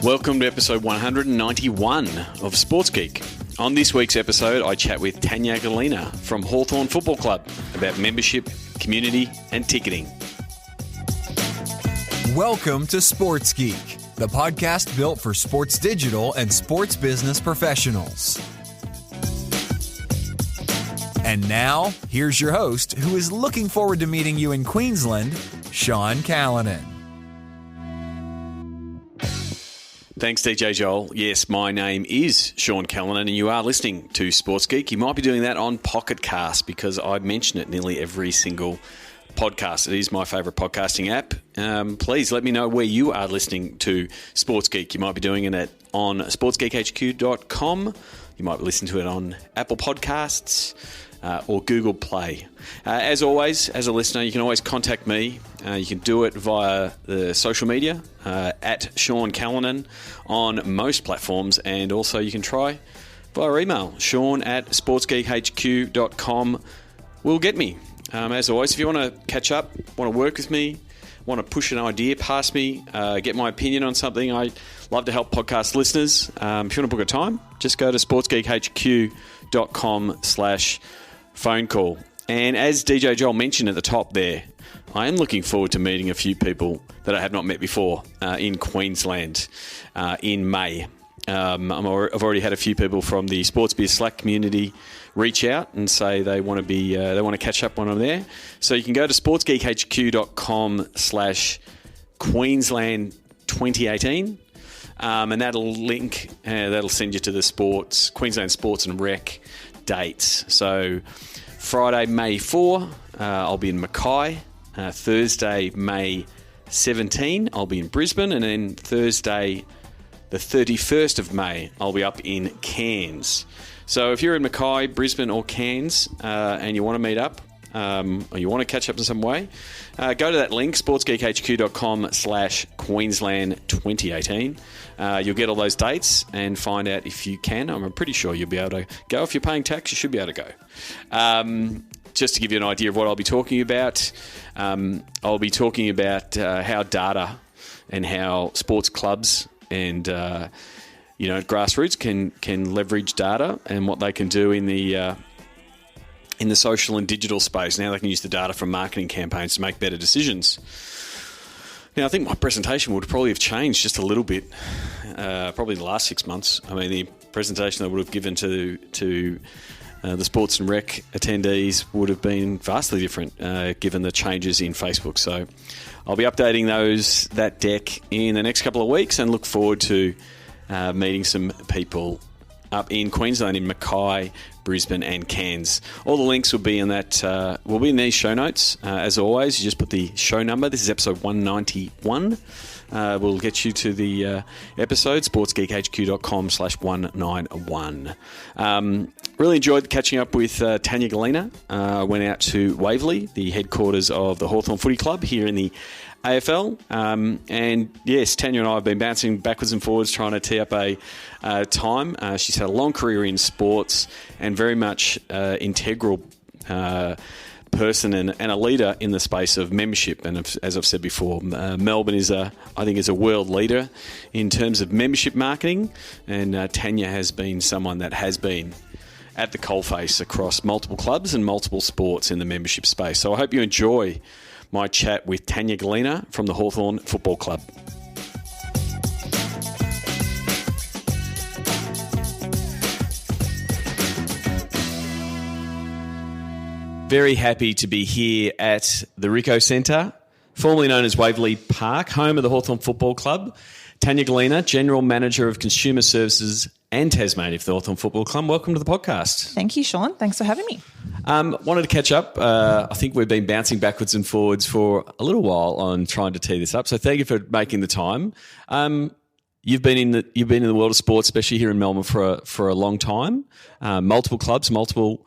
Welcome to episode 191 of Sports Geek. On this week's episode, I chat with Tanya Gallina from Hawthorn Football Club about membership, community and ticketing. Welcome to Sports Geek, the podcast built for sports digital and sports business professionals. And now, here's your host, who is looking forward to meeting you in Queensland, Sean Callanan. Thanks, DJ Joel. Yes, my name is Sean Callanan and you are listening to Sports Geek. You might be doing that on Pocket Cast because I mention it nearly every single podcast. It is my favourite podcasting app. Please let me know where you are listening to Sports Geek. You might be doing it on sportsgeekhq.com. You might listen to it on Apple Podcasts or Google Play. As always, as a listener, you can always contact me. You can do it via the social media at Sean Callanan on most platforms, and also you can try via email, sean@sportsgeekhq.com will get me. As always, if you want to catch up, want to work with me, want to push an idea past me, get my opinion on something, I love to help podcast listeners. If you want to book a time, just go to sportsgeekhq.com/phone call. And as DJ Joel mentioned at the top there, I am looking forward to meeting a few people that I have not met before in Queensland in May. I've already had a few people from the Sports Beer Slack community reach out and say they want to catch up when I'm there. So you can go to sportsgeekhq.com/Queensland 2018, and that'll send you to the Queensland Sports and Rec dates. So Friday, May 4, I'll be in Mackay. Thursday, May 17, I'll be in Brisbane, and then Thursday, the 31st of May, I'll be up in Cairns. So if you're in Mackay, Brisbane or Cairns and you want to meet up or you want to catch up in some way, go to that link, sportsgeekhq.com/Queensland 2018. You'll get all those dates and find out if you can. I'm pretty sure you'll be able to go. If you're paying tax, you should be able to go. Just to give you an idea of what I'll be talking about, I'll be talking about how data and how sports clubs and grassroots can leverage data and what they can do in the social and digital space. Now they can use the data from marketing campaigns to make better decisions. Now I think my presentation would probably have changed just a little bit, probably the last 6 months. I mean, the presentation I would have given to the Sports and Rec attendees would have been vastly different given the changes in Facebook. So I'll be updating that deck in the next couple of weeks and look forward to meeting some people up in Queensland, in Mackay, Brisbane and Cairns. All the links will be in will be in these show notes. As always, you just put the show number. This is episode 191. We'll get you to the episode, sportsgeekhq.com/191. Really enjoyed catching up with Tanya Gallina. Went out to Waverley, the headquarters of the Hawthorn Footy Club here in the AFL. And yes, Tanya and I have been bouncing backwards and forwards trying to tee up a time. She's had a long career in sports and very much integral person and a leader in the space of membership. And as I've said before, Melbourne is a world leader in terms of membership marketing. And Tanya has been someone that has been at the coalface across multiple clubs and multiple sports in the membership space. So I hope you enjoy my chat with Tanya Gallina from the Hawthorn Football Club. Very happy to be here at the Ricoh Centre, formerly known as Waverley Park, home of the Hawthorn Football Club. Tanya Gallina, General Manager of Consumer Services and Tasmania for the Hawthorn Football Club. Welcome to the podcast. Thank you, Sean. Thanks for having me. Wanted to catch up. I think we've been bouncing backwards and forwards for a little while on trying to tee this up. So thank you for making the time. You've been in the world of sports, especially here in Melbourne, for a long time. Multiple clubs, multiple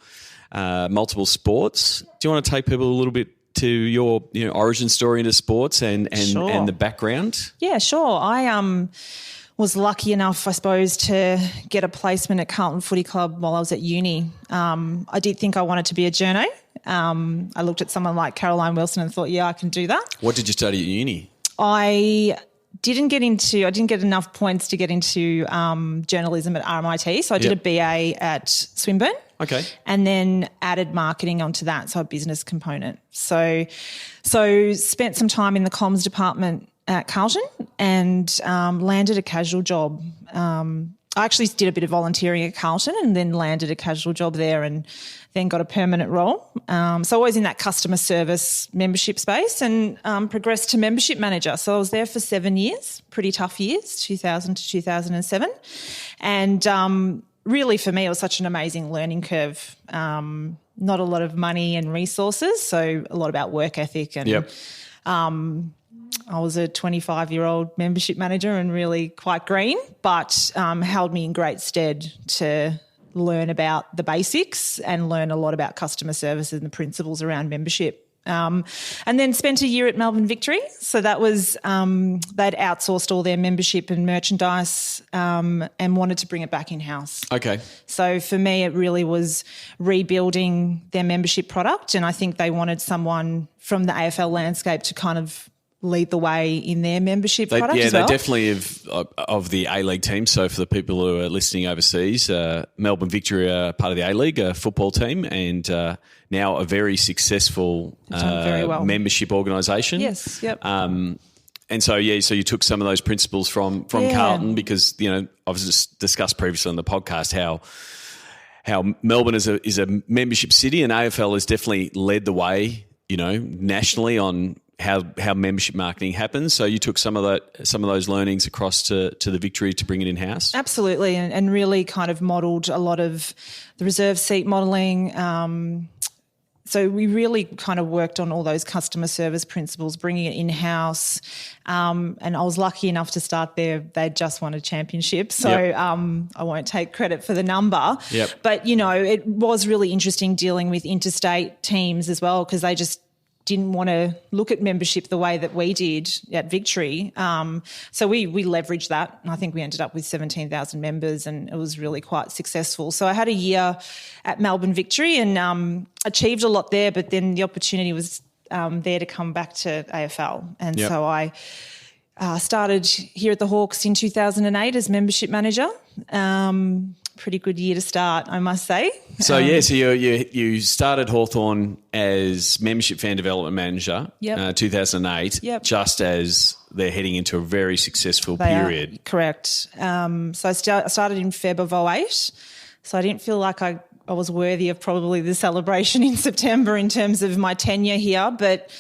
sports. Do you want to take people a little bit to your origin story into sports and Sure. and the background? Yeah, sure. I was lucky enough, I suppose, to get a placement at Carlton Footy Club while I was at uni. I did think I wanted to be a journo. I looked at someone like Caroline Wilson and thought, yeah, I can do that. What did you study at uni? I didn't get enough points to get into journalism at RMIT. So I did a BA at Swinburne. Okay. And then added marketing onto that, so a business component. So spent some time in the comms department at Carlton and landed a casual job. I actually did a bit of volunteering at Carlton and then landed a casual job there and then got a permanent role. So always in that customer service membership space and progressed to membership manager. So I was there for 7 years, pretty tough years, 2000 to 2007. And really for me, it was such an amazing learning curve. Not a lot of money and resources, so a lot about work ethic. And I was a 25-year-old membership manager and really quite green, but held me in great stead to learn about the basics and learn a lot about customer service and the principles around membership. And then spent a year at Melbourne Victory. So that was they'd outsourced all their membership and merchandise and wanted to bring it back in-house. Okay. So for me, it really was rebuilding their membership product, and I think they wanted someone from the AFL landscape to kind of lead the way in their membership product as well. They definitely of the A-League team. So for the people who are listening overseas, Melbourne Victory are part of the A-League, a football team, and now a very successful very well. membership organisation. Yes, yep. And so you took some of those principles from Carlton because, I've just discussed previously on the podcast how Melbourne is a membership city, and AFL has definitely led the way, nationally on how membership marketing happens. So you took some of those learnings across to the Victory to bring it in-house? Absolutely, and really kind of modelled a lot of the reserve seat modelling. So we really kind of worked on all those customer service principles, bringing it in-house. And I was lucky enough to start there. They'd just won a championship. So I won't take credit for the number. Yep. But, it was really interesting dealing with interstate teams as well, because they just didn't want to look at membership the way that we did at Victory. So we leveraged that, and I think we ended up with 17,000 members, and it was really quite successful. So I had a year at Melbourne Victory and achieved a lot there, but then the opportunity was there to come back to AFL. And so I started here at the Hawks in 2008 as membership manager. Pretty good year to start, I must say. So you started Hawthorn as membership fan development manager, 2008, just as they're heading into a very successful period. Correct. So I started in Feb of 2008. So I didn't feel like I was worthy of probably the celebration in September in terms of my tenure here, but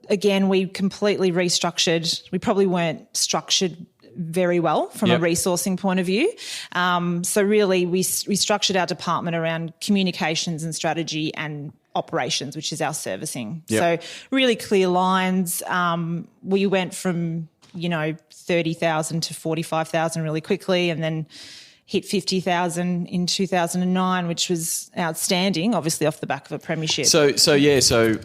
again, we completely restructured. We probably weren't structured very well from a resourcing point of view. So really we structured our department around communications and strategy and operations, which is our servicing. So really clear lines. We went from, 30,000 to 45,000 really quickly, and then hit 50,000 in 2009, which was outstanding, obviously off the back of a premiership. So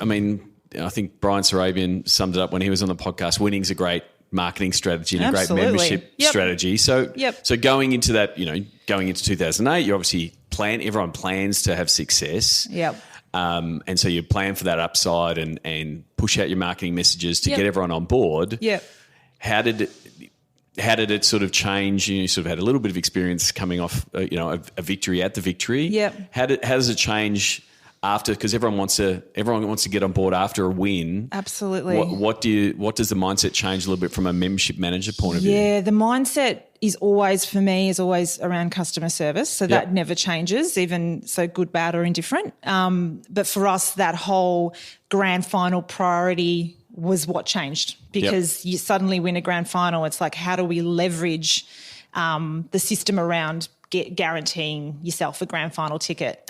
I mean, I think Brian Sarabian summed it up when he was on the podcast. Winning's a great marketing strategy and a great membership strategy. So going into that, going into 2008, you obviously everyone plans to have success. And so you plan for that upside and push out your marketing messages to get everyone on board. How did it sort of change? You sort of had a little bit of experience coming off, a victory at the Victory. How does it change after? Because everyone wants to get on board after a win. Absolutely. What does the mindset change a little bit from a membership manager point of view? Yeah, the mindset is always around customer service. So that never changes, even so good, bad or indifferent. But for us, that whole grand final priority was what changed, because you suddenly win a grand final. It's like, how do we leverage the system around guaranteeing yourself a grand final ticket?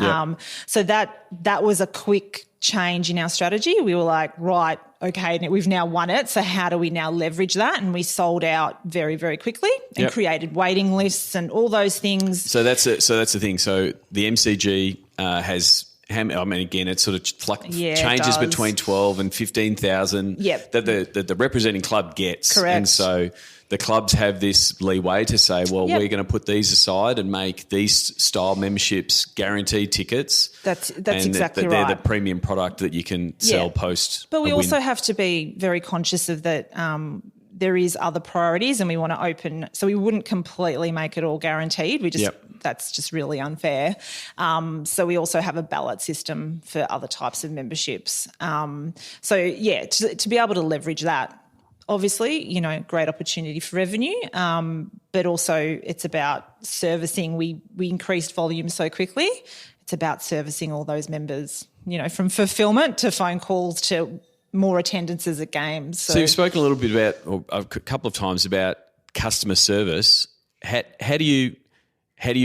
So that was a quick change in our strategy. We were like, right, okay, we've now won it. So how do we now leverage that? And we sold out very, very quickly and created waiting lists and all those things. So that's the thing. So the MCG has, again, it sort of changes between 12 and 15,000 that the representing club gets. Correct. And so the clubs have this leeway to say, well, we're going to put these aside and make these style memberships guaranteed tickets. That's exactly right. They're the premium product that you can sell post. But we also have to be very conscious of that. there is other priorities, and we want to open. So we wouldn't completely make it all guaranteed. We just that's just really unfair. So we also have a ballot system for other types of memberships. To be able to leverage that, obviously, great opportunity for revenue, but also it's about servicing. We increased volume so quickly. It's about servicing all those members, from fulfillment to phone calls to more attendances at games. So you've spoken a little bit about, or a couple of times about customer service. How do you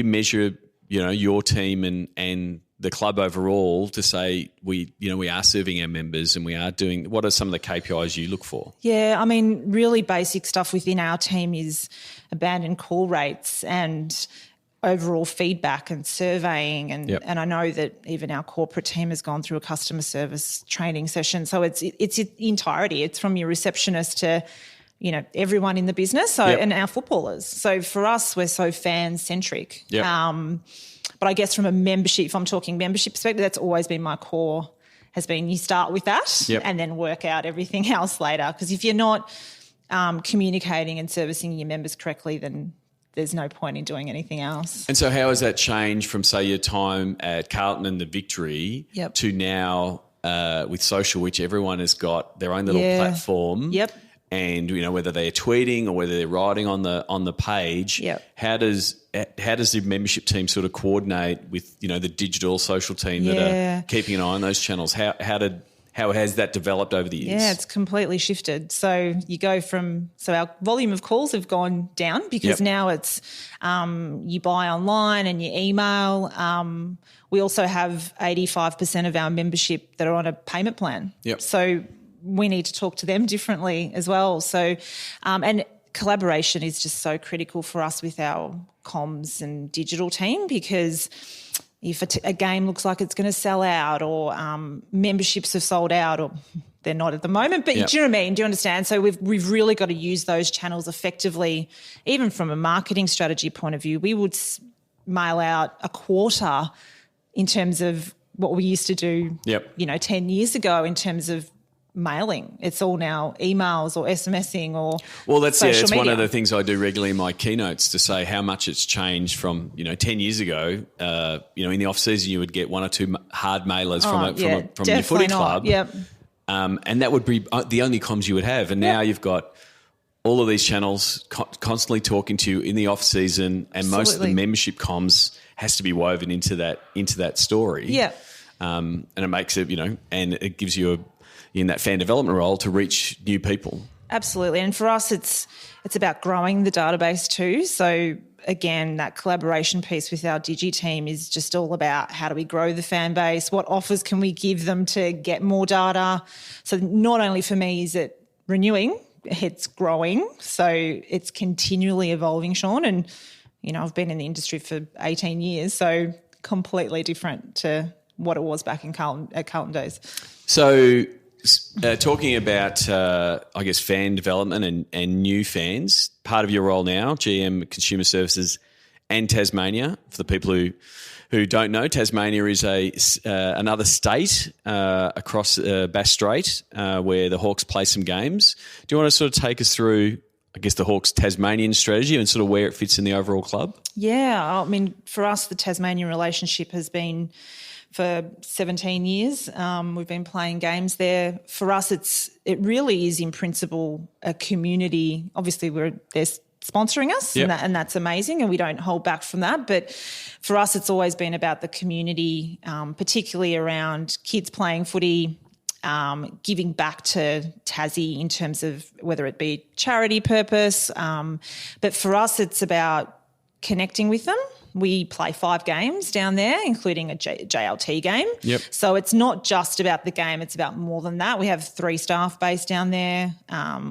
measure, your team and the club overall to say we are serving our members and we are doing? What are some of the KPIs you look for? Yeah, I mean, really basic stuff within our team is abandoned call rates and overall feedback and surveying, and I know that even our corporate team has gone through a customer service training session. So it's entirety. It's from your receptionist to everyone in the business. So and our footballers. So for us, we're so fan centric. But I guess from a membership, if I'm talking membership perspective, that's always been my core. Has been you start with that and then work out everything else later. Because if you're not communicating and servicing your members correctly, then there's no point in doing anything else. And so how has that changed from, say, your time at Carlton and the Victory to now with social, which everyone has got their own little platform? And whether they're tweeting or whether they're writing on the page, how does the membership team sort of coordinate with the digital social team that are keeping an eye on those channels? How has that developed over the years? Yeah, it's completely shifted. So you go so our volume of calls have gone down because now it's you buy online and you email. We also have 85% of our membership that are on a payment plan. So we need to talk to them differently as well. So and collaboration is just so critical for us with our comms and digital team, because if a game looks like it's going to sell out or memberships have sold out, or they're not at the moment, but do you know what I mean? Do you understand? So we've really got to use those channels effectively. Even from a marketing strategy point of view, we would mail out a quarter in terms of what we used to do 10 years ago in terms of mailing. It's all now emails or SMSing or social media. One of the things I do regularly in my keynotes to say how much it's changed from 10 years ago. In the off season you would get one or two hard mailers from your footy club, and that would be the only comms you would have. And now you've got all of these channels constantly talking to you in the off season, and most of the membership comms has to be woven into that story. And it makes it and it gives you in that fan development role to reach new people. Absolutely. And for us, it's about growing the database too. So again, that collaboration piece with our Digi team is just all about how do we grow the fan base? What offers can we give them to get more data? So not only for me is it renewing, it's growing. So it's continually evolving, Sean. And, I've been in the industry for 18 years, so completely different to what it was back in Carlton days. So talking about, fan development and new fans, part of your role now, GM Consumer Services and Tasmania. For the people who don't know, Tasmania is another state across Bass Strait where the Hawks play some games. Do you want to sort of take us through, the Hawks' Tasmanian strategy and sort of where it fits in the overall club? Yeah, I mean, for us, the Tasmanian relationship has been for 17 years. We've been playing games there. For us, it really is in principle a community. Obviously, they're sponsoring us, and that's amazing, and we don't hold back from that. But for us, it's always been about the community, particularly around kids playing footy, giving back to Tassie in terms of whether it be charity purpose. But for us, it's about connecting with them. We play 5 games down there, including a JLT game. So it's not just about the game, it's about more than that. We have 3 staff based down there.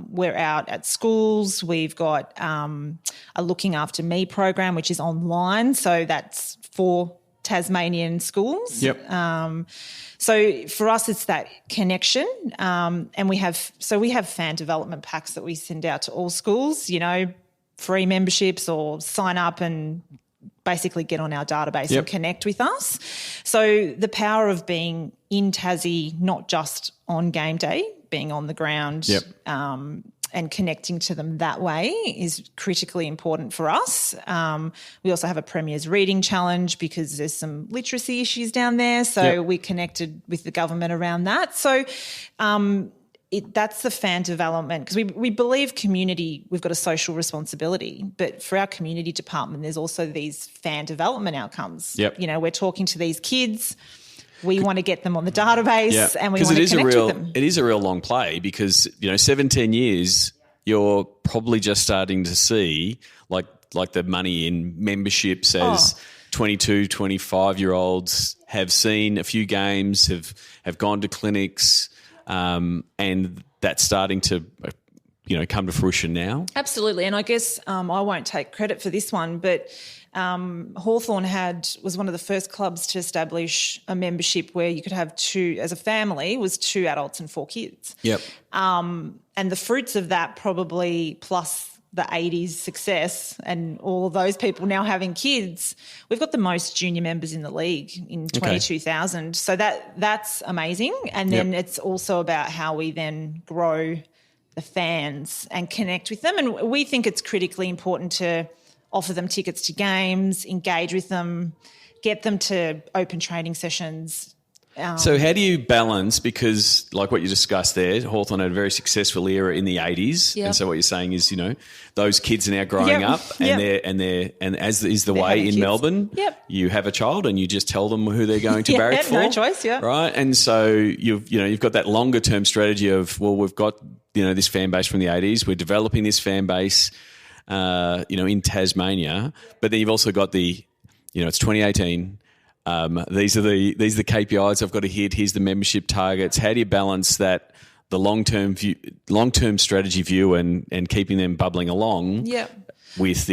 We're out at schools. We've got a Looking After Me program, which is online. So that's for Tasmanian schools. So for us, it's that connection. And we have fan development packs that we send out to all schools, free memberships or sign up and basically get on our database and connect with us. So the power of being in Tassie, not just on game day, being on the ground, and connecting to them that way is critically important for us. We also have a Premier's Reading Challenge because there's some literacy issues down there. So we connected with the government around that. So that's the fan development, because we believe community, we've got a social responsibility, but for our community department, there's also these fan development outcomes. Yep. You know, we're talking to these kids. We want to get them on the database and we want to connect with them. It is a real long play because, 17 years, you're probably just starting to see like the money in memberships as 22, 25-year-olds have seen a few games, have gone to clinics, and that's starting to come to fruition now. Absolutely. And I guess I won't take credit for this one, but Hawthorn was one of the first clubs to establish a membership where you could have two, as a family, was 2 adults and 4 kids. Yep. And the fruits of that, probably plus the 80s success and all of those people now having kids, we've got the most junior members in the league in 22,000. So that's amazing. And then it's also about how we then grow the fans and connect with them. And we think it's critically important to offer them tickets to games, engage with them, get them to open training sessions. So how do you balance, because like what you discussed there, Hawthorn had a very successful era in the 80s. Yep. And so what you're saying is, those kids are now growing up and as is the way in Melbourne, you have a child and you just tell them who they're going to barrack for. No choice, Right. And so you've got that longer term strategy of, well, we've got, this fan base from the 80s. We're developing this fan base, in Tasmania, but then you've also got it's 2018. These are the KPIs I've got to hit. Here's the membership targets. How do you balance that, the long-term strategy view and keeping them bubbling along with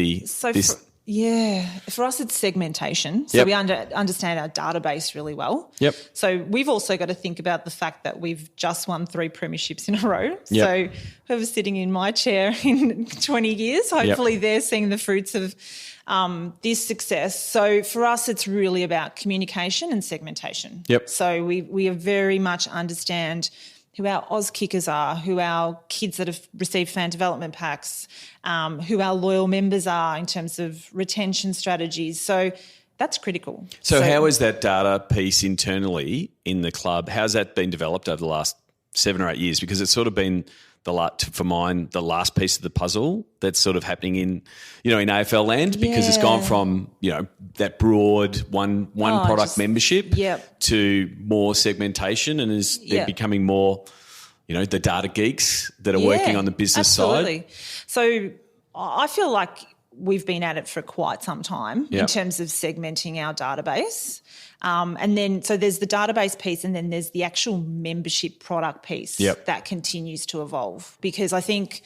for us it's segmentation. So we understand our database really well. Yep. So we've also got to think about the fact that we've just won 3 premierships in a row. Yep. So whoever's sitting in my chair in 20 years, hopefully they're seeing the fruits of this success. So for us, it's really about communication and segmentation. Yep. So we very much understand who our Oz kickers are, who our kids that have received fan development packs, who our loyal members are in terms of retention strategies. So that's critical. So how is that data piece internally in the club? How's that been developed over the last 7 or 8 years? Because it's sort of been the last piece of the puzzle that's sort of happening in AFL land, because it's gone from, that broad one product membership to more segmentation, and they're becoming more, the data geeks that are working on the business side. So I feel like we've been at it for quite some time in terms of segmenting our database. And then so there's the database piece, and then there's the actual membership product piece that continues to evolve, because I think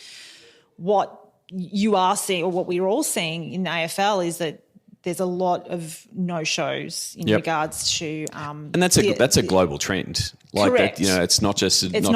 what you are seeing, or what we're all seeing in the AFL, is that there's a lot of no-shows in regards to and that's a global trend. Like correct. That, it's not just AFL. It's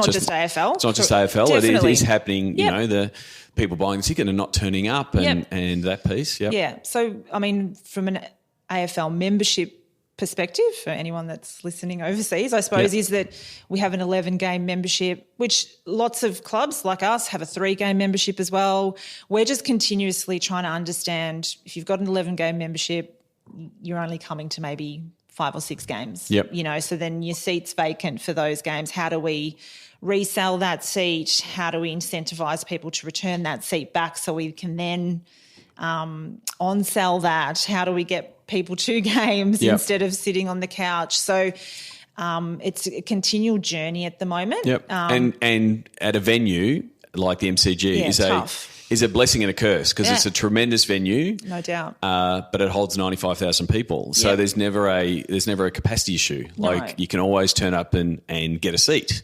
not just AFL. Definitely. It is happening. The people buying the ticket and not turning up, and that piece. Yeah. So I mean, from an AFL membership perspective, for anyone that's listening overseas, I suppose, is that we have an 11-game membership, which lots of clubs like us have a 3-game membership as well. We're just continuously trying to understand, if you've got an 11-game membership, you're only coming to maybe 5 or 6 games. So then your seat's vacant for those games. How do we resell that seat? How do we incentivise people to return that seat back so we can then on-sell that? How do we get people to games instead of sitting on the couch? So it's a continual journey at the moment. And at a venue like the MCG is a blessing and a curse, because it's a tremendous venue, no doubt, but it holds 95,000 people. So there's never a capacity issue. Like you can always turn up and get a seat.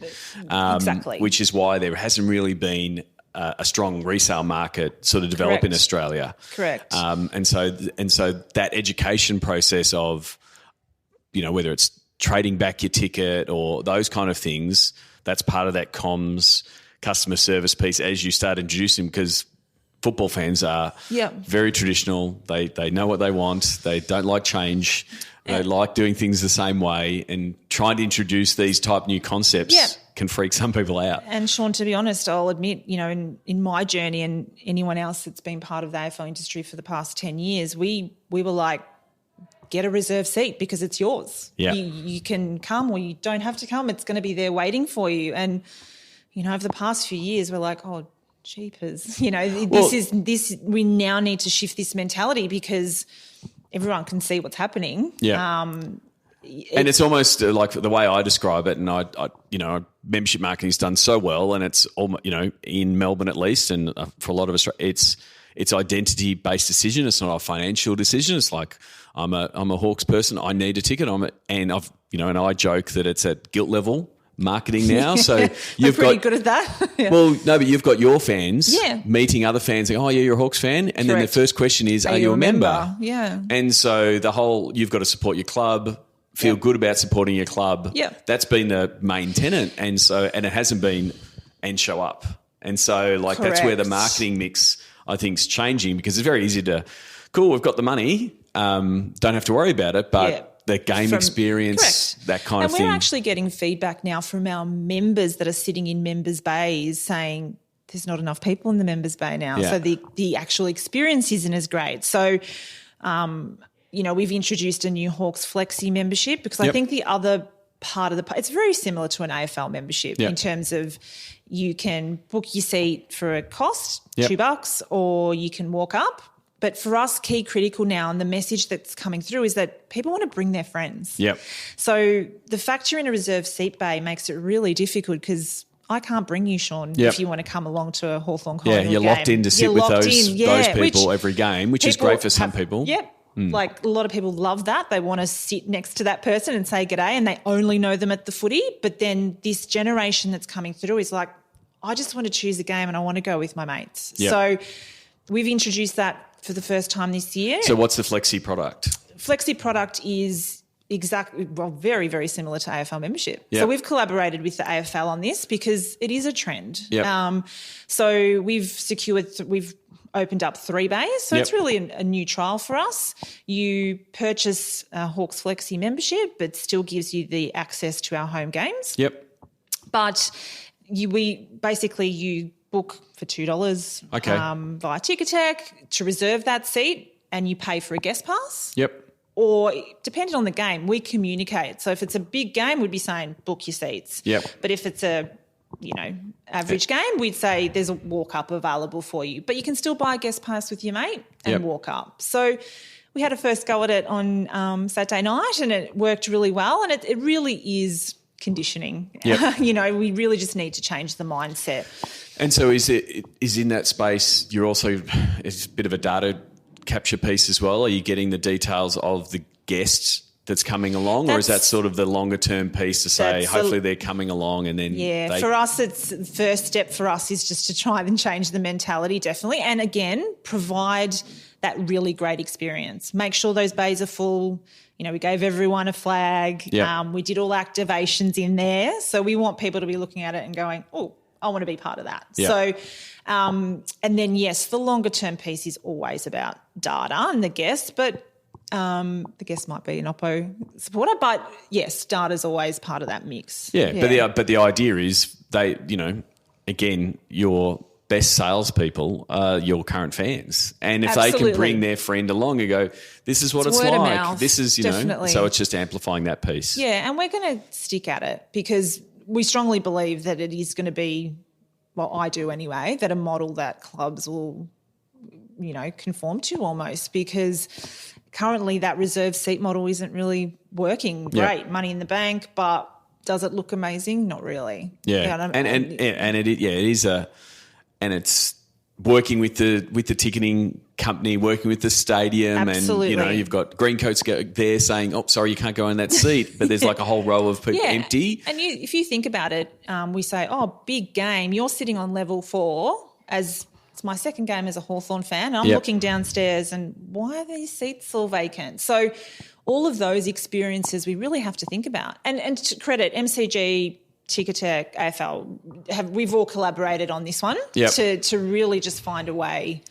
Exactly. Which is why there hasn't really been a strong resale market sort of develop in Australia. Correct. And so that education process of, whether it's trading back your ticket or those kind of things, that's part of that comms customer service piece as you start introducing, because football fans are very traditional. They know what they want. They don't like change. They like doing things the same way, and trying to introduce these type new concepts can freak some people out. And Sean, to be honest, I'll admit, in my journey and anyone else that's been part of the AFL industry for the past 10 years, we were like, get a reserve seat because it's yours. Yeah. You can come or you don't have to come. It's going to be there waiting for you. And, over the past few years, we're like, oh, jeepers. We now need to shift this mentality because everyone can see what's happening. Yeah. And it's almost like the way I describe it, and I membership marketing's done so well, and it's almost, in Melbourne at least, and for a lot of Australia, it's identity-based decision. It's not a financial decision. It's like I'm a Hawks person. I need a ticket. And I joke that it's at guilt level marketing now. So you've pretty good at that. Yeah. Well, no, but you've got your fans meeting other fans saying, oh, yeah, you're a Hawks fan. And then the first question is, are you a member? Yeah. And so you've got to support your club, feel good about supporting your club. Yeah. That's been the main tenet. And it hasn't been and show up. And so that's where the marketing mix, I think, is changing because it's very easy to, cool, we've got the money, don't have to worry about it, but the game experience, that kind of thing. And we're actually getting feedback now from our members that are sitting in members' bays saying there's not enough people in the members' bay now. Yeah. So the actual experience isn't as great. So, we've introduced a new Hawks Flexi membership because I think the other part of it's very similar to an AFL membership in terms of you can book your seat for a cost, $2, or you can walk up. But for us, key critical now, and the message that's coming through is that people want to bring their friends. Yep. So the fact you're in a reserve seat bay makes it really difficult because I can't bring you, Sean, if you want to come along to a Hawthorn Collingwood game. You're locked in to sit with those people every game, which is great for some people. Yep. Like a lot of people love that. They want to sit next to that person and say g'day, and they only know them at the footy. But then this generation that's coming through is like, I just want to choose a game and I want to go with my mates. Yep. So we've introduced that for the first time this year. So what's the Flexi product? Flexi product is very, very similar to AFL membership. Yep. So we've collaborated with the AFL on this because it is a trend. Yep. So we've opened up 3 bays. So it's really a new trial for us. You purchase a Hawks Flexi membership, but still gives you the access to our home games. Yep. But you book for $2 via Ticketek to reserve that seat, and you pay for a guest pass. Yep. Or depending on the game, we communicate. So if it's a big game, we'd be saying book your seats. Yep. But if it's a average game, we'd say there's a walk up available for you. But you can still buy a guest pass with your mate and walk up. So we had a first go at it on Saturday night, and it worked really well. And it really is conditioning. Yep. We really just need to change the mindset. And so is in that space, you're also, it's a bit of a data capture piece as well. Are you getting the details of the guests that's coming along, or is that sort of the longer term piece to say hopefully they're coming along and then for us, it's the first step for us is just to try and change the mentality, definitely, and again provide that really great experience. Make sure those bays are full. We gave everyone a flag. Yep. We did all activations in there, so we want people to be looking at it and going, oh, I want to be part of that. Yep. So and then yes, the longer term piece is always about data and the guests, but the guest might be an Oppo supporter, but yes, data is always part of that mix. Yeah. But the idea is they, again, your best salespeople are your current fans, and if they can bring their friend along and go, this is what it's word of like. mouth, this is definitely. So it's just amplifying that piece. Yeah, and we're going to stick at it because we strongly believe that it is going to be, well, I do anyway, that a model that clubs will, conform to almost, because currently that reserve seat model isn't really working great. Money in the bank, but does it look amazing? Not really. Yeah, and it's working with the ticketing company, working with the stadium. Absolutely. And you've got greencoats there saying, oh, sorry, you can't go in that seat, but there's like a whole row of people empty. And if you think about it, we say, oh, big game, you're sitting on level 4 as it's my second game as a Hawthorn fan, and I'm looking downstairs and why are these seats all vacant? So all of those experiences we really have to think about. And to credit MCG, Ticketek, AFL, we've all collaborated on this one to really just find a way.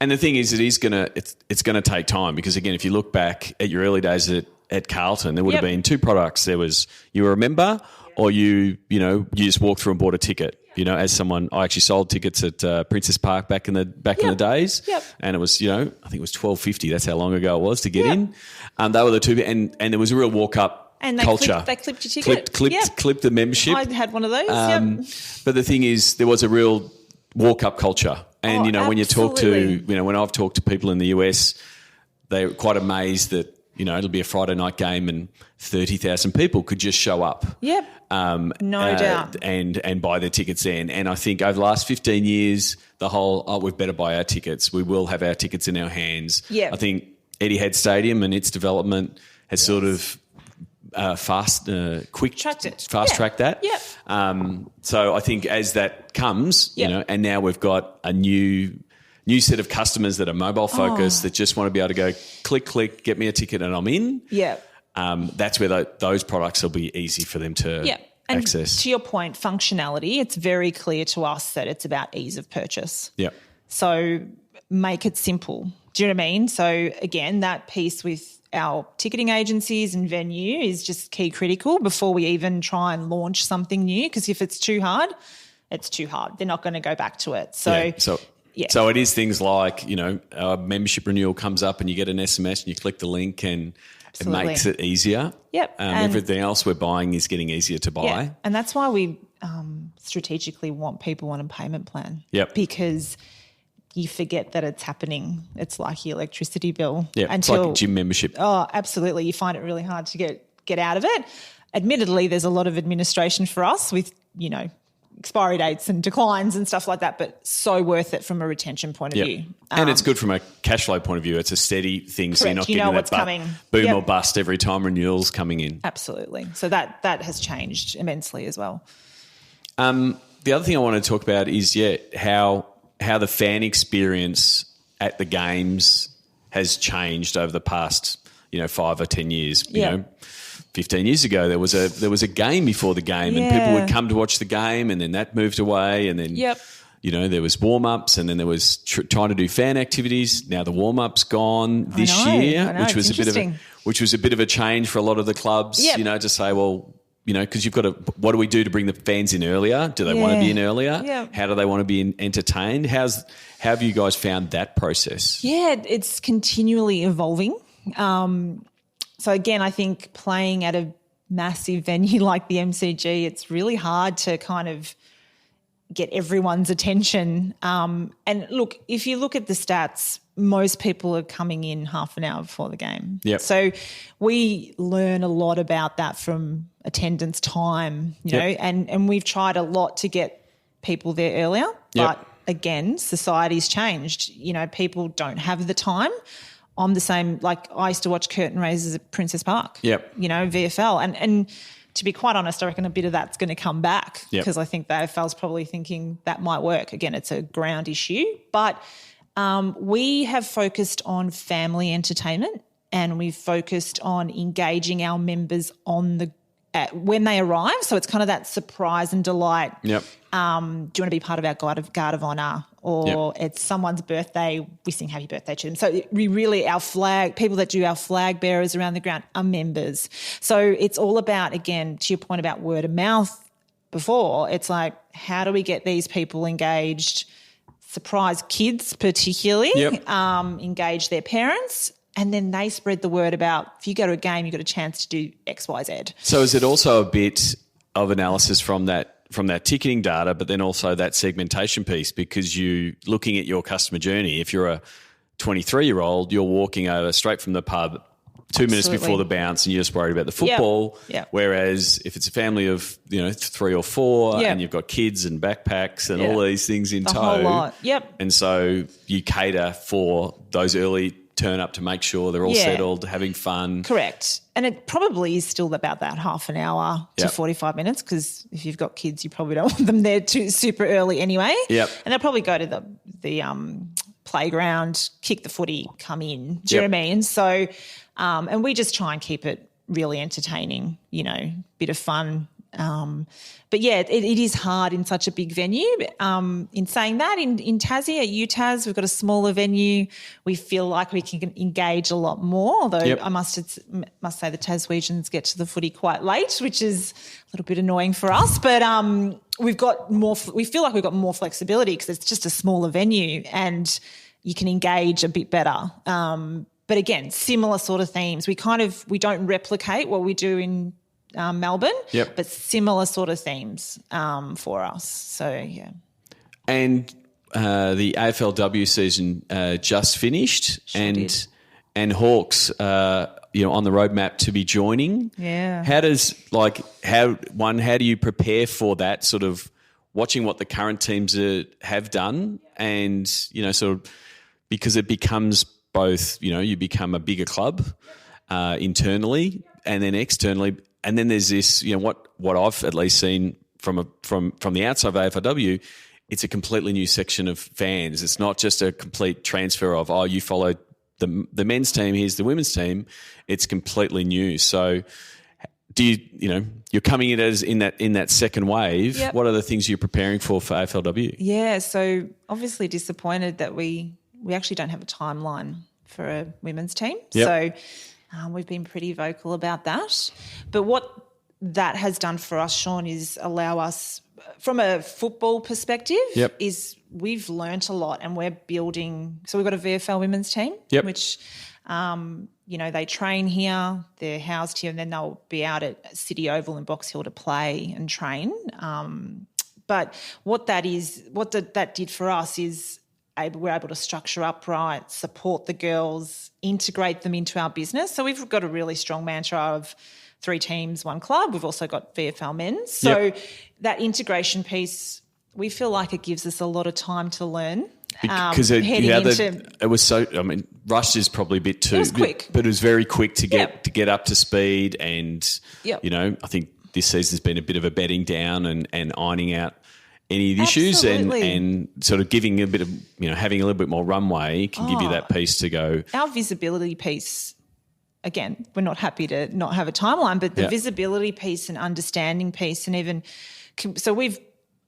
And the thing is, it's gonna take time because again, if you look back at your early days at Carlton, there would have been 2 products. There was you were a member or you just walk through and bought a ticket. You know, as someone, I actually sold tickets at Princess Park back in the days, and it was, I think it was $12.50. That's how long ago it was to get in. They were the two, and there was a real walk up culture. They clipped your ticket. Clipped the membership. I had one of those. But the thing is, there was a real walk up culture, and when you talk to, when I've talked to people in the US, they're quite amazed that it'll be a Friday night game and 30,000 people could just show up. Yep. No doubt. And buy their tickets then. And I think over the last 15 years, the whole, we've better buy our tickets. We will have our tickets in our hands. Yep. I think Etihad Stadium and its development has sort of fast tracked that. Yep. So I think as that comes, and now we've got a new set of customers that are mobile focused that just want to be able to go click, get me a ticket and I'm in. Yeah. That's where those products will be easy for them to access. To your point, functionality, it's very clear to us that it's about ease of purchase. Yeah. So make it simple. Do you know what I mean? So again, that piece with our ticketing agencies and venue is just key critical before we even try and launch something new, because if it's too hard, it's too hard. They're not going to go back to it. So it is things like, a membership renewal comes up and you get an SMS and you click the link and it makes it easier. Yep. Everything else we're buying is getting easier to buy. Yeah. And that's why we strategically want people on a payment plan. Yep. Because you forget that it's happening. It's like your electricity bill. Yeah, it's like a gym membership. Oh, absolutely. You find it really hard to get out of it. Admittedly, there's a lot of administration for us with, expiry dates and declines and stuff like that, but so worth it from a retention point of view. And it's good from a cash flow point of view. It's a steady thing, correct. So you're not getting what's coming. Boom or bust every time renewals coming in. Absolutely. So that has changed immensely as well. The other thing I want to talk about is how the fan experience at the games has changed over the past 5 or 10 years. 15 years ago, there was a game before the game, and people would come to watch the game, and then that moved away, and then there was warm ups, and then there was trying to do fan activities. Now the warm up's gone this year, which was a bit of a change for a lot of the clubs. To say, well, because you've got to, what do we do to bring the fans in earlier? Do they want to be in earlier? Yeah. How do they want to be entertained? How have you guys found that process? Yeah, it's continually evolving. So again, I think playing at a massive venue like the MCG, it's really hard to kind of get everyone's attention. And look, if you look at the stats, most people are coming in half an hour before the game. Yep. So we learn a lot about that from attendance time, you know, and we've tried a lot to get people there earlier. But again, society's changed. People don't have the time. I'm the same, like I used to watch curtain raises at Princess Park, VFL. And to be quite honest, I reckon a bit of that's going to come back because I think the AFL's probably thinking that might work. Again, it's a ground issue. But we have focused on family entertainment, and we've focused on engaging our members on when they arrive. So it's kind of that surprise and delight. Do you want to be part of our guard of honour? Or it's someone's birthday, we sing happy birthday to them. So we really, people that do our flag bearers around the ground are members. So it's all about, again, to your point about word of mouth before, it's like, how do we get these people engaged, surprise kids particularly, engage their parents, and then they spread the word about, if you go to a game, you've got a chance to do X, Y, Z. So is it also a bit of analysis from that ticketing data, but then also that segmentation piece, because you looking at your customer journey, if you're a 23-year-old, you're walking over straight from the pub 2 minutes before the bounce and you're just worried about the football. Whereas if it's a family of, 3 or 4 and you've got kids and backpacks and all these things in tow. Whole lot. And so you cater for those early turn up to make sure they're all settled, having fun. Correct. And it probably is still about that half an hour to 45 minutes, because if you've got kids, you probably don't want them there too super early anyway. And they'll probably go to the playground, kick the footy, come in. Do you know what I mean? So, and we just try and keep it really entertaining, bit of fun But yeah, it is hard in such a big venue. In saying that, in Tassie at UTAS, we've got a smaller venue. We feel like we can engage a lot more. Although I must say the Taswegians get to the footy quite late, which is a little bit annoying for us. But we've got more. We feel like we've got more flexibility because it's just a smaller venue and you can engage a bit better. But again, similar sort of themes. We don't replicate what we do in Melbourne, but similar sort of themes for us. So, yeah. And the AFLW season just finished, and Hawks, on the roadmap to be joining. Yeah. How do you prepare for that, sort of watching what the current teams have done, and sort of because it becomes both, you become a bigger club internally and then externally. And then there's this, what I've at least seen from the outside of AFLW, it's a completely new section of fans. It's not just a complete transfer of, you follow the men's team, here's the women's team. It's completely new. So do you're coming in as in that second wave. Yep. What are the things you're preparing for AFLW? Yeah, so obviously disappointed that we actually don't have a timeline for a women's team. Yep. So we've been pretty vocal about that. But what that has done for us, Sean, is allow us, from a football perspective, is we've learnt a lot and we're building. So we've got a VFL women's team, which, they train here, they're housed here, and then they'll be out at City Oval in Box Hill to play and train. But what that did for us is we're able to structure up right, support the girls, integrate them into our business. So we've got a really strong mantra of 3 teams, 1 club. We've also got VFL men's. So that integration piece, we feel like it gives us a lot of time to learn. Because rushed is probably a bit too. It was quick. But it was very quick to get up to speed, and I think this season's been a bit of a bedding down and ironing out any issues and sort of giving a bit of, having a little bit more runway can give you that piece to go. Our visibility piece, again, we're not happy to not have a timeline, but the visibility piece and understanding piece, and even so we've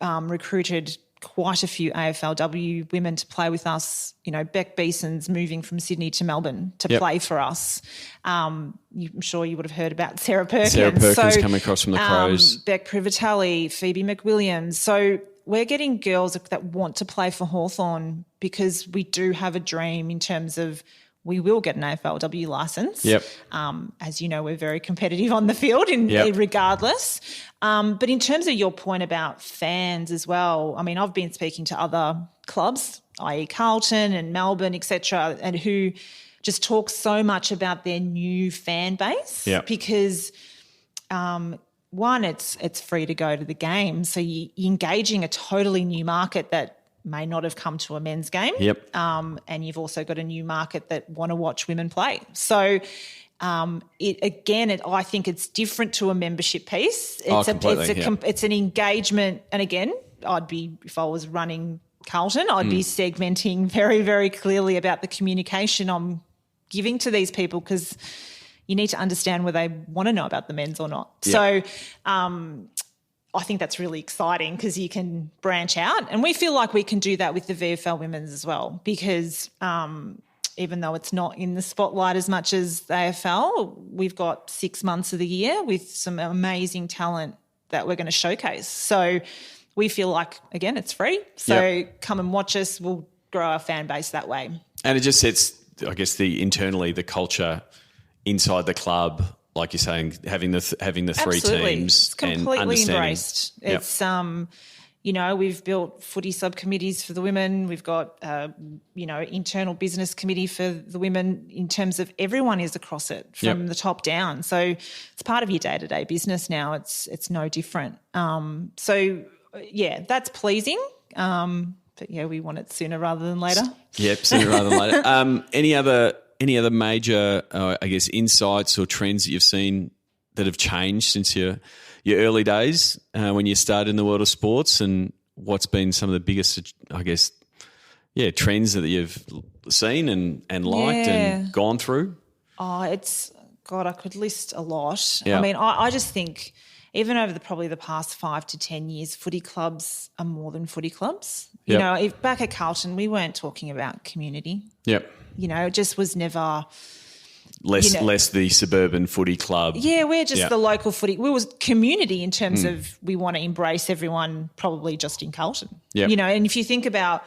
recruited quite a few AFLW women to play with us. Beck Beeson's moving from Sydney to Melbourne to play for us. I'm sure you would have heard about Sarah Perkins. Sarah Perkins coming across from the Crows. Beck Privatelli, Phoebe McWilliams. So we're getting girls that want to play for Hawthorn because we do have a dream in terms of we will get an AFLW licence. Yep. As you know, we're very competitive on the field regardless. But in terms of your point about fans as well, I mean, I've been speaking to other clubs, i.e. Carlton and Melbourne, etc., and who just talk so much about their new fan base because one, it's free to go to the game. So you're engaging a totally new market that may not have come to a men's game. Yep. And you've also got a new market that want to watch women play. So I think it's different to a membership piece. It's an engagement. And again, if I was running Carlton, I'd be segmenting very, very clearly about the communication I'm giving to these people, because you need to understand whether they want to know about the men's or not. Yep. So I think that's really exciting because you can branch out, and we feel like we can do that with the VFL women's as well, because even though it's not in the spotlight as much as the AFL, we've got 6 months of the year with some amazing talent that we're going to showcase. So we feel like, again, it's free. So come and watch us. We'll grow our fan base that way. And it just sets, I guess, internally the culture inside the club. Like you're saying, having the 3 teams, it's completely and understanding. Embraced. It's we've built footy subcommittees for the women. We've got internal business committee for the women. In terms of everyone is across it from the top down. So it's part of your day-to-day business now. It's no different. That's pleasing. But we want it sooner rather than later. Yep, sooner rather than later. Any other major, insights or trends that you've seen that have changed since your early days when you started in the world of sports, and what's been some of the biggest, trends that you've seen and liked and gone through? Oh, I could list a lot. Yeah. I mean, I just think even over probably the past 5 to 10 years, footy clubs are more than footy clubs. Yep. You know, if back at Carlton, we weren't talking about community. Yep. You know, it just was never less the suburban footy club. Yeah, we're just the local footy. We was community in terms of we want to embrace everyone probably just in Carlton. Yep. You know, and if you think about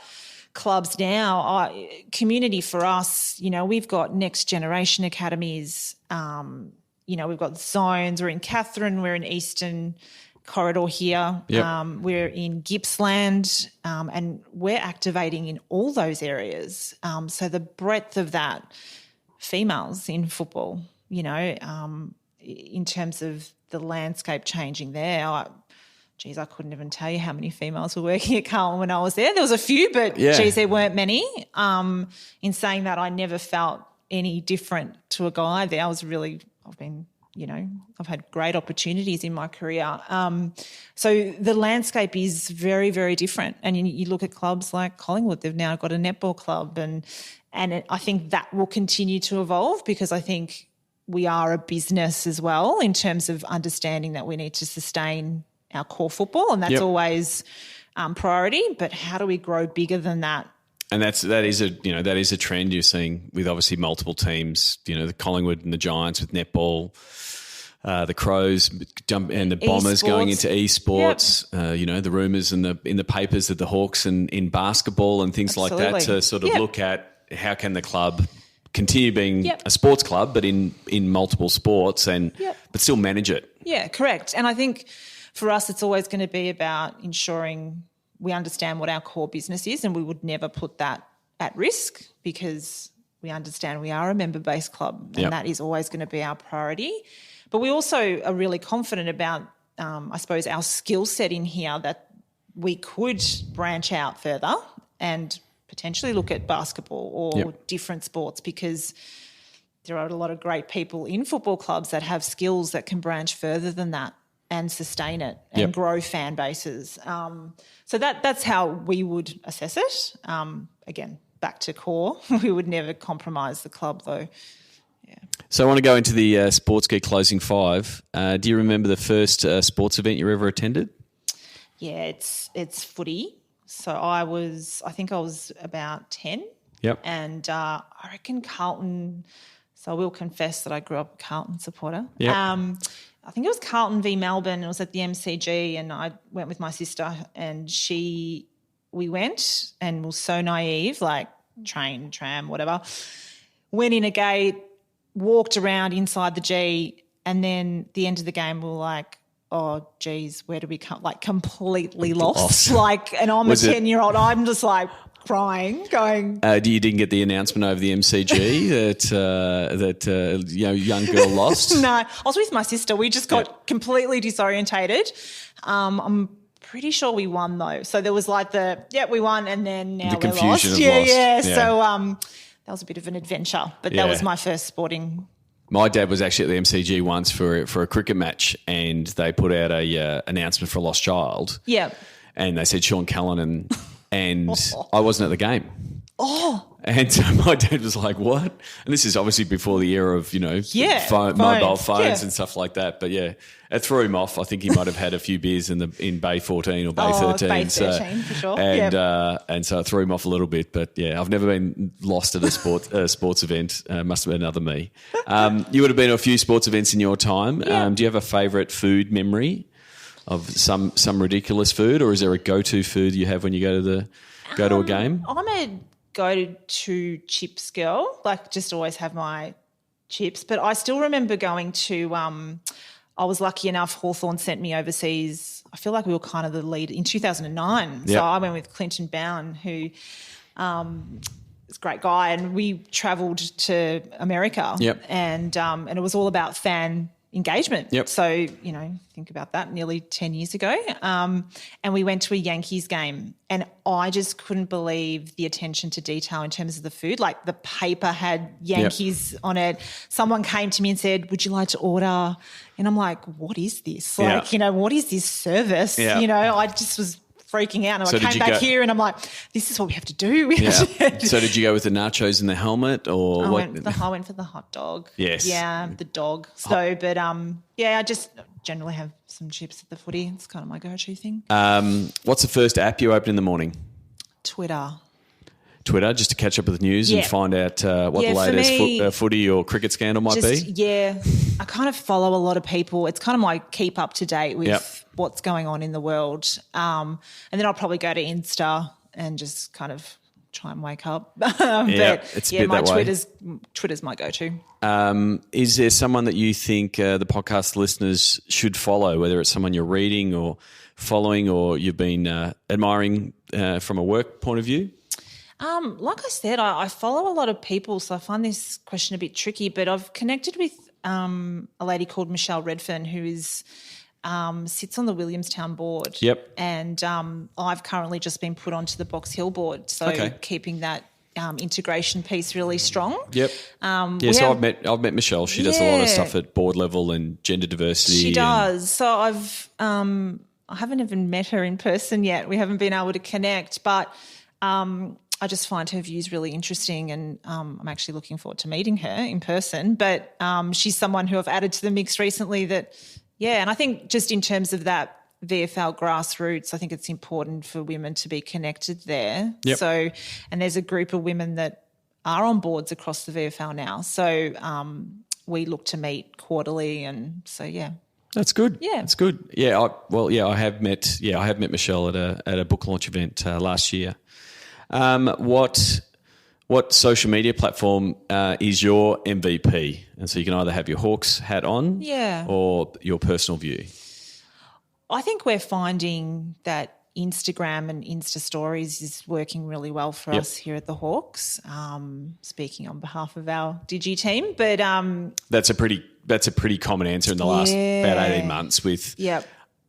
clubs now, community for us, you know, we've got next generation academies. You know, we've got zones. We're in Katherine. We're in Eastern Corridor here. Yep. We're in Gippsland, and we're activating in all those areas. So the breadth of that, females in football, you know, in terms of the landscape changing there. I couldn't even tell you how many females were working at Carlton when I was there. There was a few, but there weren't many. In saying that, I never felt any different to a guy there. I've had great opportunities in my career. So the landscape is very, very different. And you look at clubs like Collingwood, they've now got a netball club, and I think that will continue to evolve, because I think we are a business as well in terms of understanding that we need to sustain our core football, and that's always priority. But how do we grow bigger than that? And that is a trend you're seeing with obviously multiple teams. You know, the Collingwood and the Giants with netball, the Crows and the Bombers going into esports. Yep. You know, the rumours in the papers that the Hawks and in basketball and things like that, to sort of look at how can the club continue being a sports club, but in multiple sports but still manage it. Yeah, correct. And I think for us, it's always going to be about ensuring we understand what our core business is, and we would never put that at risk, because we understand we are a member-based club, and that is always going to be our priority. But we also are really confident about, I suppose, our skill set in here, that we could branch out further and potentially look at basketball or different sports, because there are a lot of great people in football clubs that have skills that can branch further than that and sustain it and grow fan bases. So that's how we would assess it. Again, back to core. We would never compromise the club, though. Yeah. So I want to go into the Sports Geek Closing 5. Do you remember the first sports event you ever attended? Yeah, it's footy. So I think I was about 10. Yep. And I reckon Carlton, so I will confess that I grew up a Carlton supporter. Yep. I think it was Carlton v Melbourne. It was at the MCG, and I went with my sister, and we went and was so naive, like train, tram, whatever. Went in a gate, walked around inside the G, and then at the end of the game we were like, oh, geez, where do we come? Like completely lost. Like, and I'm a 10-year-old. I'm just like crying, going. You didn't get the announcement over the MCG that young girl lost? No, I was with my sister. We just got completely disorientated. I'm pretty sure we won though. So there was like we won, and then now the we're confusion lost. of lost. Yeah. So that was a bit of an adventure, but that was my first sporting. My dad was actually at the MCG once for a cricket match, and they put out a announcement for a lost child. Yeah. And they said Sean Callan, and I wasn't at the game. Oh. And so my dad was like, what? And this is obviously before the era of, mobile phones and stuff like that. But, it threw him off. I think he might have had a few beers in Bay 14 or Bay 13. Bay 13 for sure. And so it threw him off a little bit. But, I've never been lost at a sports event. Must have been another me. You would have been to a few sports events in your time. Yeah. Do you have a favourite food memory of some ridiculous food, or is there a go-to food you have when you go to a game? I'm a go-to chips girl, like just always have my chips. But I still remember going to I was lucky enough, Hawthorn sent me overseas. I feel like we were kind of the lead in 2009. Yep. So I went with Clinton Bowen, who is a great guy, and we travelled to America. Yep. And it was all about fan engagement. Yep. So, think about that, nearly 10 years ago. And we went to a Yankees game, and I just couldn't believe the attention to detail in terms of the food. Like the paper had Yankees on it. Someone came to me and said, would you like to order? And I'm like, what is this? Like, what is this service? Yeah. I just was freaking out. And So I did came you back go- here and I'm like, this is what we have to do. Yeah. So did you go with the nachos and the helmet, or I what? went for the hot dog. Yes. Yeah, the dog. So, but I just generally have some chips at the footy. It's kind of my go-to thing. What's the first app you open in the morning? Twitter, just to catch up with the news and Yeah. find out what the Yeah, for latest me, footy or cricket scandal might be. Yeah, I kind of follow a lot of people. It's kind of my keep up to date with Yep. what's going on in the world. And then I'll probably go to Insta and just kind of try and wake up. It's a bit my that way. Twitter's my go-to. Is there someone that you think the podcast listeners should follow, whether it's someone you're reading or following or you've been admiring from a work point of view? Like I said, I follow a lot of people, so I find this question a bit tricky, but I've connected with a lady called Michelle Redfern who is sits on the Williamstown board. Yep. And I've currently just been put onto the Box Hill board, so Okay. keeping that integration piece really strong. Yep. So I've met Michelle. She does a lot of stuff at board level and gender diversity. She does. So I haven't even met her in person yet. We haven't been able to connect, but I just find her views really interesting, and I'm actually looking forward to meeting her in person. But she's someone who I've added to the mix recently and I think just in terms of that VFL grassroots, I think it's important for women to be connected there. Yep. So, and there's a group of women that are on boards across the VFL now. So we look to meet quarterly, and so, yeah. That's good. Yeah. That's good. Yeah. I have met Michelle at a book launch event last year. What social media platform is your MVP? And so you can either have your Hawks hat on, or your personal view. I think we're finding that Instagram and Insta Stories is working really well for us here at the Hawks. Speaking on behalf of our Digi team, but that's a pretty common answer in the last about 18 months with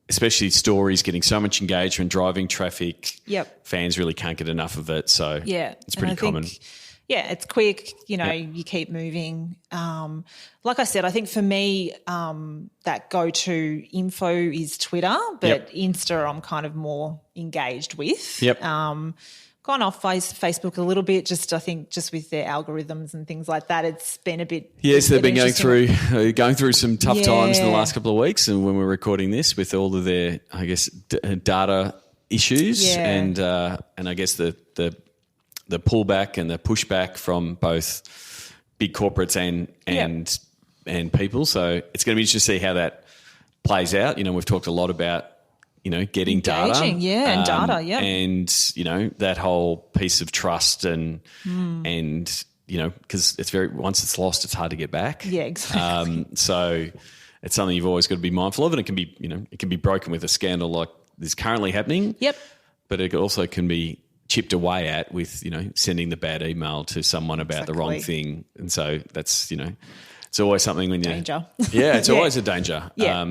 especially stories getting so much engagement, driving traffic. Yep. Fans really can't get enough of it. So it's pretty common. It's quick, you keep moving. Like I said, I think for me, that go-to info is Twitter, but Insta I'm kind of more engaged with. Yep. Gone off Facebook a little bit, just with their algorithms and things like that. It's been a bit. Yes, they've been going through some tough times in the last couple of weeks, and when we're recording this, with all of their, I guess, data issues, and I guess the pullback and the pushback from both big corporates and people. So it's going to be interesting to see how that plays out. We've talked a lot about getting data. And data, and that whole piece of trust and because it's once it's lost, it's hard to get back. Yeah, exactly. So it's something you've always got to be mindful of, and it can be broken with a scandal like is currently happening. Yep. But it also can be chipped away at with sending the bad email to someone about the wrong thing, and so that's it's always something when you danger. Yeah, it's always a danger. Yeah.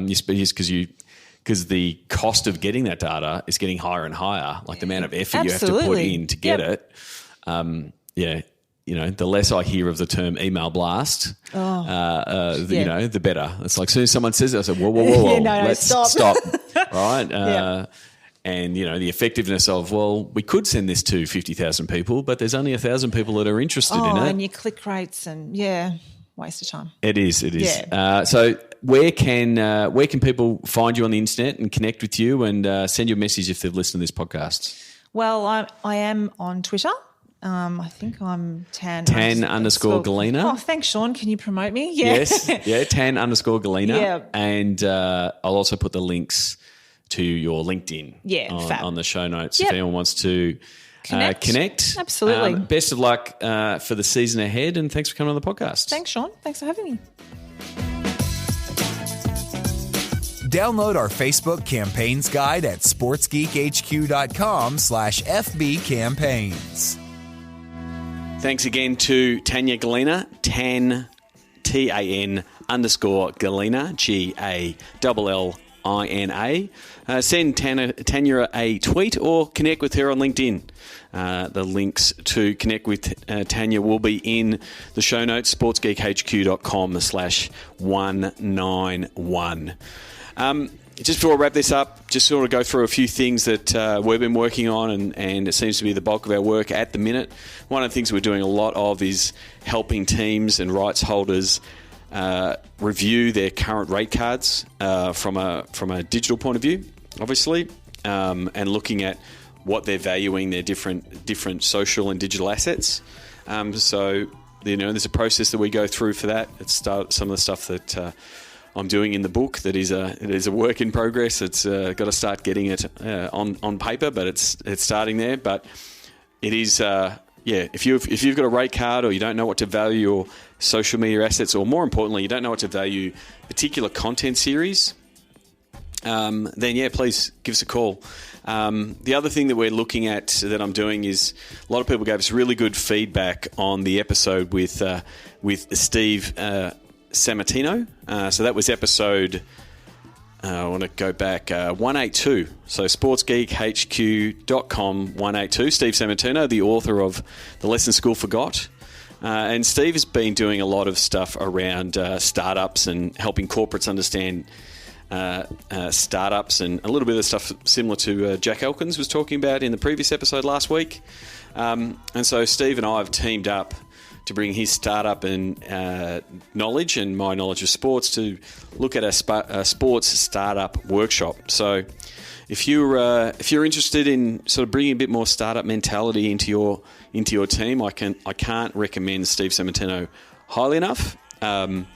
Because the cost of getting that data is getting higher and higher, like the amount of effort you have to put in to get it. The less I hear of the term email blast, the better. It's like as soon as someone says it, I say, whoa, let's stop. Right? And, the effectiveness of, we could send this to 50,000 people, but there's only 1,000 people that are interested in it. And your click rates and, waste of time. It is. Yeah. So where can people find you on the internet and connect with you and send you a message if they've listened to this podcast? Well, I am on Twitter. I think I'm Tan _ Gallina. Oh, thanks, Sean. Can you promote me? Yeah. Yes. Yeah, Tan _ Gallina. Yeah. And I'll also put the links to your LinkedIn on the show notes if anyone wants to connect. Absolutely. Best of luck for the season ahead, and thanks for coming on the podcast. Thanks, Sean. Thanks for having me. Download our Facebook campaigns guide at sportsgeekhq.com/FB campaigns. Thanks again to Tanya Gallina, TAN _ Gallina, GALLINA. Send Tanya a tweet or connect with her on LinkedIn. The links to connect with Tanya will be in the show notes, sportsgeekhq.com/191. just before I wrap this up, just sort of go through a few things that we've been working on, and it seems to be the bulk of our work at the minute. One of the things we're doing a lot of is helping teams and rights holders review their current rate cards from a digital point of view, obviously, and looking at what they're valuing their different social and digital assets. So, there's a process that we go through for that. It's some of the stuff that I'm doing in the book that is a work in progress. It's got to start getting it on paper, but it's starting there. But it is if you've got a rate card, or you don't know what to value your social media assets, or more importantly, you don't know what to value particular content series, then please give us a call. The other thing that we're looking at that I'm doing is a lot of people gave us really good feedback on the episode with Steve Sammartino. So that was episode, I want to go back, 182. So sportsgeekhq.com 182. Steve Sammartino, the author of The Lesson School Forgot. And Steve has been doing a lot of stuff around startups and helping corporates understand startups, and a little bit of stuff similar to Jack Elkins was talking about in the previous episode last week. And so Steve and I have teamed up to bring his startup and knowledge and my knowledge of sports to look at a sports startup workshop. So if you're interested in sort of bringing a bit more startup mentality into your team, I can't recommend Steve Sammartino highly enough. So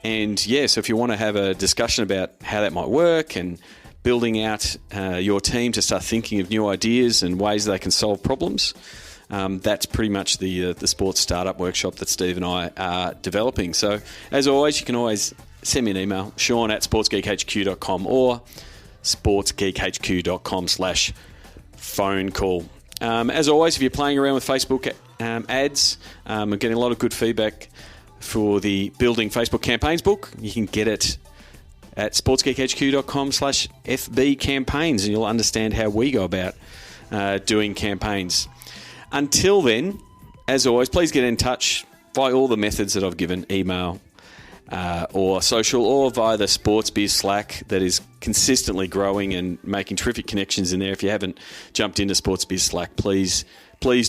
if you want to have a discussion about how that might work and building out your team to start thinking of new ideas and ways they can solve problems, that's pretty much the sports startup workshop that Steve and I are developing. So as always, you can always send me an email, Sean@sportsgeekhq.com or sportsgeekhq.com/phone call. As always, if you're playing around with Facebook ads, I'm getting a lot of good feedback for the Building Facebook Campaigns book. You can get it at sportsgeekhq.com/FB campaigns, and you'll understand how we go about doing campaigns. Until then, as always, please get in touch via all the methods that I've given, email or social, or via the Sports Biz Slack that is consistently growing and making terrific connections in there. If you haven't jumped into Sports Biz Slack, please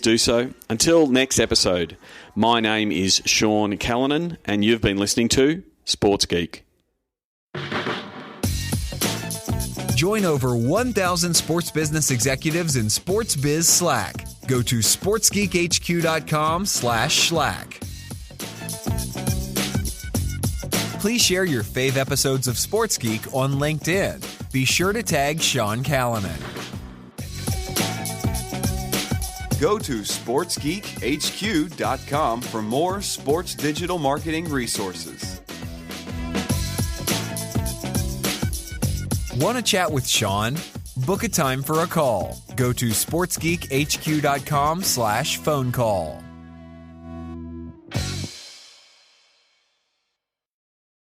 do so. Until next episode, my name is Sean Callanan, and you've been listening to Sports Geek. Join over 1,000 sports business executives in Sports Biz Slack. Go to sportsgeekhq.com/Slack. Please share your fave episodes of Sports Geek on LinkedIn. Be sure to tag Sean Callanan. Go to sportsgeekhq.com for more sports digital marketing resources. Want to chat with Sean? Book a time for a call. Go to sportsgeekhq.com/phone call.